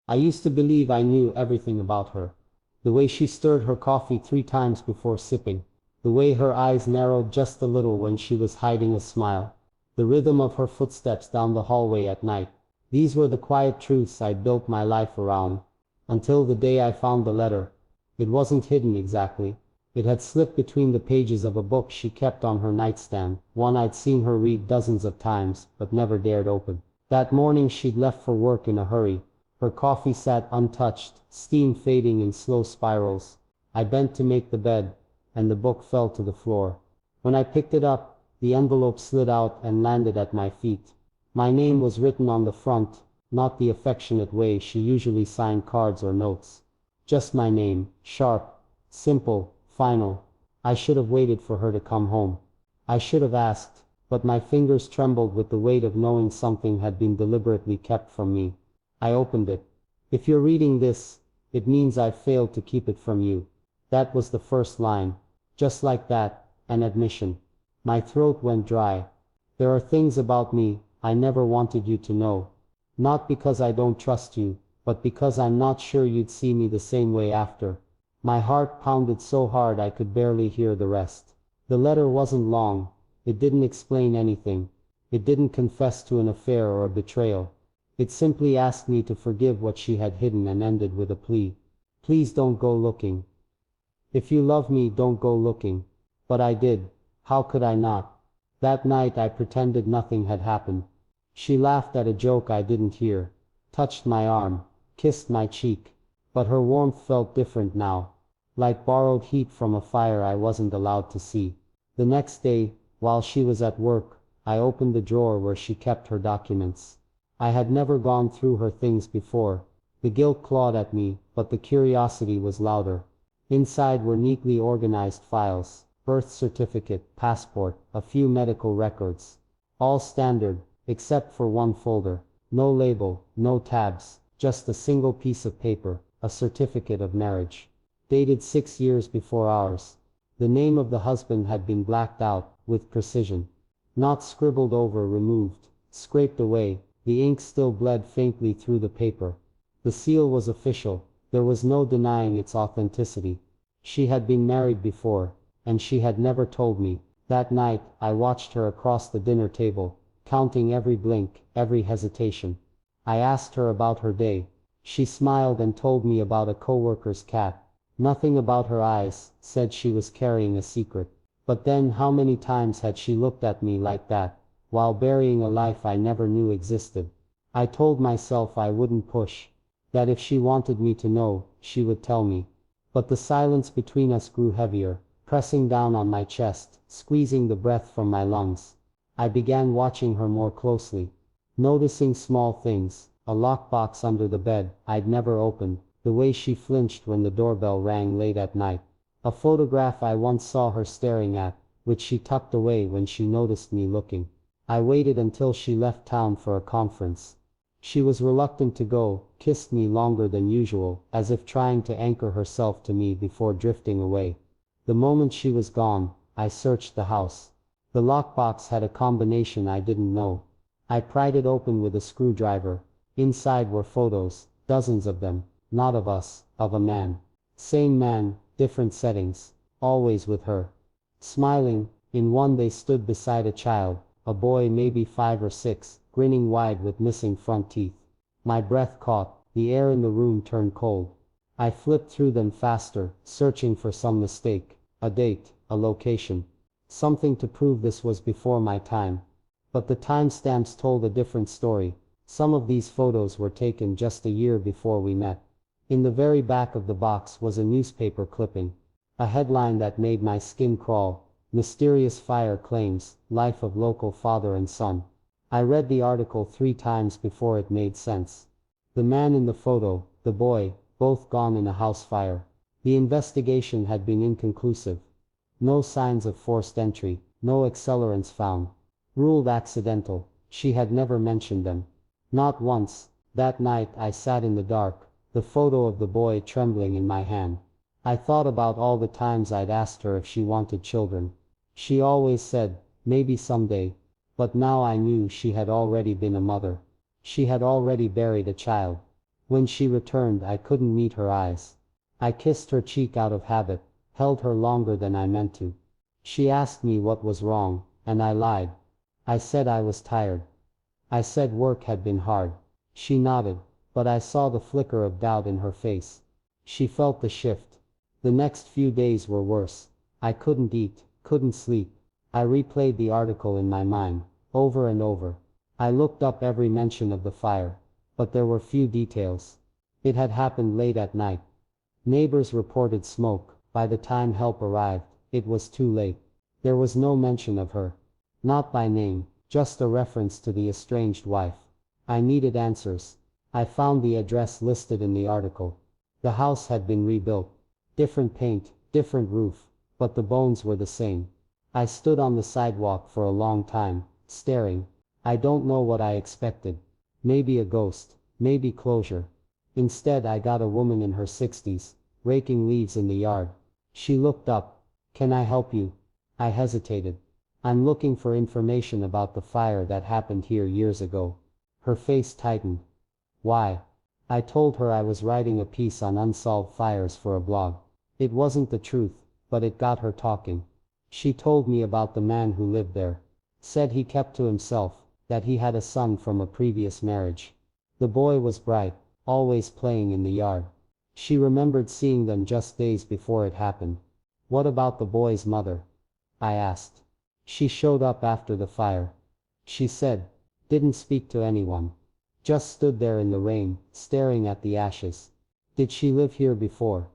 I used to believe I knew everything about her. The way she stirred her coffee 3 times before sipping. The way her eyes narrowed just a little when she was hiding a smile. The rhythm of her footsteps down the hallway at night. These were the quiet truths I'd built my life around. Until the day I found the letter. It wasn't hidden exactly. It had slipped between the pages of a book she kept on her nightstand, one I'd seen her read dozens of times, but never dared open. That morning she'd left for work in a hurry. Her coffee sat untouched, steam fading in slow spirals. I bent to make the bed, and the book fell to the floor. When I picked it up, the envelope slid out and landed at my feet. My name was written on the front, not the affectionate way she usually signed cards or notes. Just my name, sharp, simple, final. I should have waited for her to come home. I should have asked, but my fingers trembled with the weight of knowing something had been deliberately kept from me. I opened it. If you're reading this, it means I've failed to keep it from you. That was the first line. Just like that, an admission. My throat went dry. There are things about me I never wanted you to know. Not because I don't trust you, but because I'm not sure you'd see me the same way after. My heart pounded so hard I could barely hear the rest. The letter wasn't long. It didn't explain anything. It didn't confess to an affair or a betrayal. It simply asked me to forgive what she had hidden and ended with a plea. Please don't go looking. If you love me, don't go looking. But I did. How could I not? That night I pretended nothing had happened. She laughed at a joke I didn't hear, touched my arm, kissed my cheek. But her warmth felt different now, like borrowed heat from a fire I wasn't allowed to see. The next day, while she was at work, I opened the drawer where she kept her documents. I had never gone through her things before. The guilt clawed at me, but the curiosity was louder. Inside were neatly organized files, birth certificate, passport, a few medical records. All standard, except for one folder. No label, no tabs, just a single piece of paper, a certificate of marriage. Dated 6 years before ours. The name of the husband had been blacked out, with precision. Not scribbled over, removed, scraped away. The ink still bled faintly through the paper. The seal was official. There was no denying its authenticity. She had been married before, and she had never told me. That night, I watched her across the dinner table, counting every blink, every hesitation. I asked her about her day. She smiled and told me about a coworker's cat. Nothing about her eyes, said she was carrying a secret. But then how many times had she looked at me like that, while burying a life I never knew existed? I told myself I wouldn't push, that if she wanted me to know, she would tell me. But the silence between us grew heavier, pressing down on my chest, squeezing the breath from my lungs. I began watching her more closely, noticing small things, a lockbox under the bed I'd never opened, the way she flinched when the doorbell rang late at night. A photograph I once saw her staring at, which she tucked away when she noticed me looking. I waited until she left town for a conference. She was reluctant to go, kissed me longer than usual, as if trying to anchor herself to me before drifting away. The moment she was gone, I searched the house. The lockbox had a combination I didn't know. I pried it open with a screwdriver. Inside were photos, dozens of them, not of us, of a man. Same man, different settings, always with her. Smiling. In one they stood beside a child, a boy maybe 5 or 6, grinning wide with missing front teeth. My breath caught, the air in the room turned cold. I flipped through them faster, searching for some mistake, a date, a location. Something to prove this was before my time. But the timestamps told a different story. Some of these photos were taken just a year before we met. In the very back of the box was a newspaper clipping. A headline that made my skin crawl. Mysterious fire claims, life of local father and son. I read the article 3 times before it made sense. The man in the photo, the boy, both gone in a house fire. The investigation had been inconclusive. No signs of forced entry, no accelerants found. Ruled accidental. She had never mentioned them. Not once. That night I sat in the dark, the photo of the boy trembling in my hand. I thought about all the times I'd asked her if she wanted children. She always said, maybe someday. But now I knew she had already been a mother. She had already buried a child. When she returned, I couldn't meet her eyes. I kissed her cheek out of habit, held her longer than I meant to. She asked me what was wrong, and I lied. I said I was tired. I said work had been hard. She nodded, but I saw the flicker of doubt in her face. She felt the shift. The next few days were worse. I couldn't eat, couldn't sleep. I replayed the article in my mind, over and over. I looked up every mention of the fire, but there were few details. It had happened late at night. Neighbors reported smoke. By the time help arrived, it was too late. There was no mention of her. Not by name, just a reference to the estranged wife. I needed answers. I found the address listed in the article. The house had been rebuilt. Different paint, different roof, but the bones were the same. I stood on the sidewalk for a long time, staring. I don't know what I expected. Maybe a ghost, maybe closure. Instead, I got a woman in her 60s, raking leaves in the yard. She looked up. "Can I help you?" I hesitated. "I'm looking for information about the fire that happened here years ago." Her face tightened. "Why?" I told her I was writing a piece on unsolved fires for a blog. It wasn't the truth, but it got her talking. She told me about the man who lived there. Said he kept to himself, that he had a son from a previous marriage. The boy was bright, always playing in the yard. She remembered seeing them just days before it happened. "What about the boy's mother?" I asked. "She showed up after the fire," she said. "Didn't speak to anyone. Just stood there in the rain, staring at the ashes." "Did she live here before?"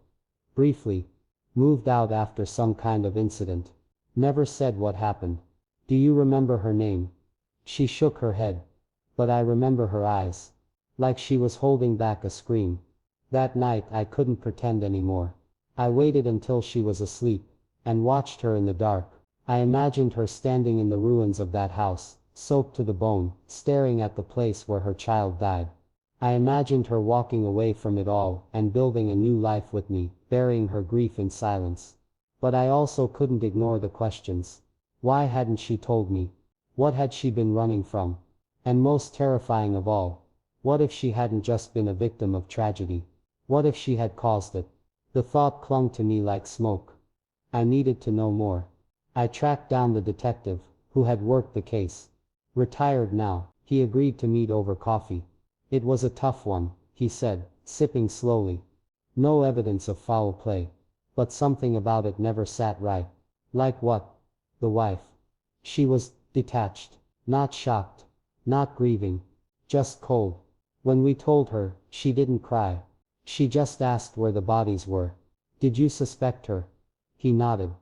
"Briefly. Moved out after some kind of incident. Never said what happened." "Do you remember her name?" She shook her head. "But I remember her eyes." Like she was holding back a scream. That night I couldn't pretend anymore. I waited until she was asleep, and watched her in the dark. I imagined her standing in the ruins of that house, soaked to the bone, staring at the place where her child died. I imagined her walking away from it all and building a new life with me, burying her grief in silence. But I also couldn't ignore the questions. Why hadn't she told me? What had she been running from? And most terrifying of all, what if she hadn't just been a victim of tragedy? What if she had caused it? The thought clung to me like smoke. I needed to know more. I tracked down the detective who had worked the case. Retired now, he agreed to meet over coffee. "It was a tough one," he said, sipping slowly. "No evidence of foul play. But something about it never sat right." "Like what?" "The wife. She was detached. Not shocked. Not grieving. Just cold. When we told her, she didn't cry. She just asked where the bodies were." "Did you suspect her?" He nodded.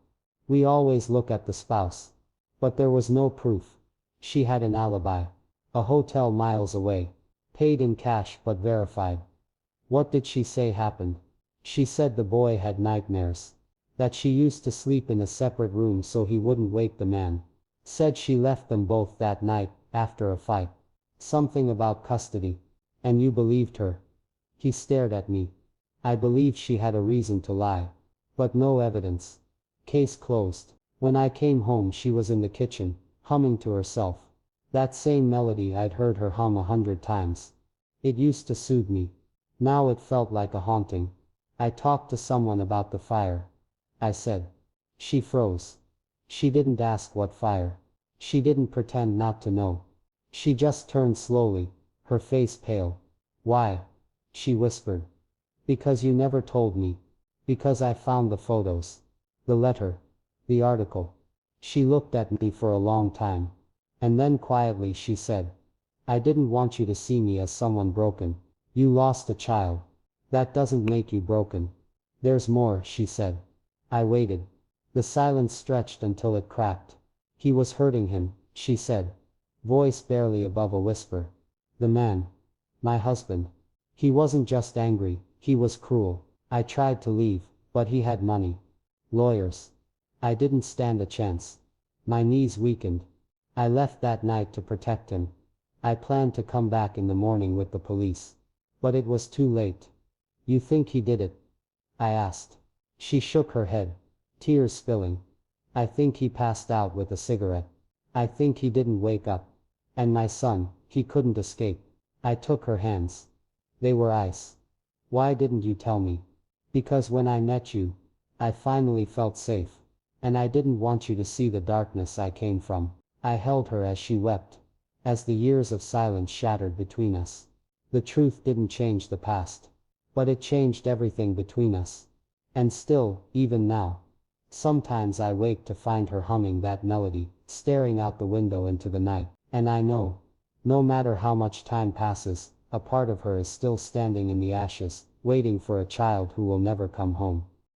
"We always look at the spouse. But there was no proof. She had an alibi. A hotel miles away. Paid in cash but verified." "What did she say happened?" "She said the boy had nightmares. That she used to sleep in a separate room so he wouldn't wake the man. Said she left them both that night, after a fight. Something about custody." "And you believed her?" He stared at me. "I believed she had a reason to lie. But no evidence. Case closed." When I came home she was in the kitchen, humming to herself. That same melody I'd heard her hum 100 times. It used to soothe me. Now it felt like a haunting. "I talked to someone about the fire," I said. She froze. She didn't ask what fire. She didn't pretend not to know. She just turned slowly, her face pale. "Why?" she whispered. "Because you never told me. Because I found the photos. The letter. The article." She looked at me for a long time. And then quietly she said, "I didn't want you to see me as someone broken. You lost a child. That doesn't make you broken." "There's more," she said. I waited. The silence stretched until it cracked. "He was hurting him," she said, voice barely above a whisper. "The man. My husband. He wasn't just angry, he was cruel. I tried to leave, but he had money. Lawyers. I didn't stand a chance. My knees weakened. I left that night to protect him. I planned to come back in the morning with the police. But it was too late." "You think he did it?" I asked. She shook her head, tears spilling. "I think he passed out with a cigarette. I think he didn't wake up. And my son, he couldn't escape." I took her hands. They were ice. Why didn't you tell me? Because when I met you, I finally felt safe. And I didn't want you to see the darkness I came from. I held her as she wept, as the years of silence shattered between us. The truth didn't change the past, but it changed everything between us. And still, even now, sometimes I wake to find her humming that melody, staring out the window into the night. And I know, no matter how much time passes, a part of her is still standing in the ashes, waiting for a child who will never come home.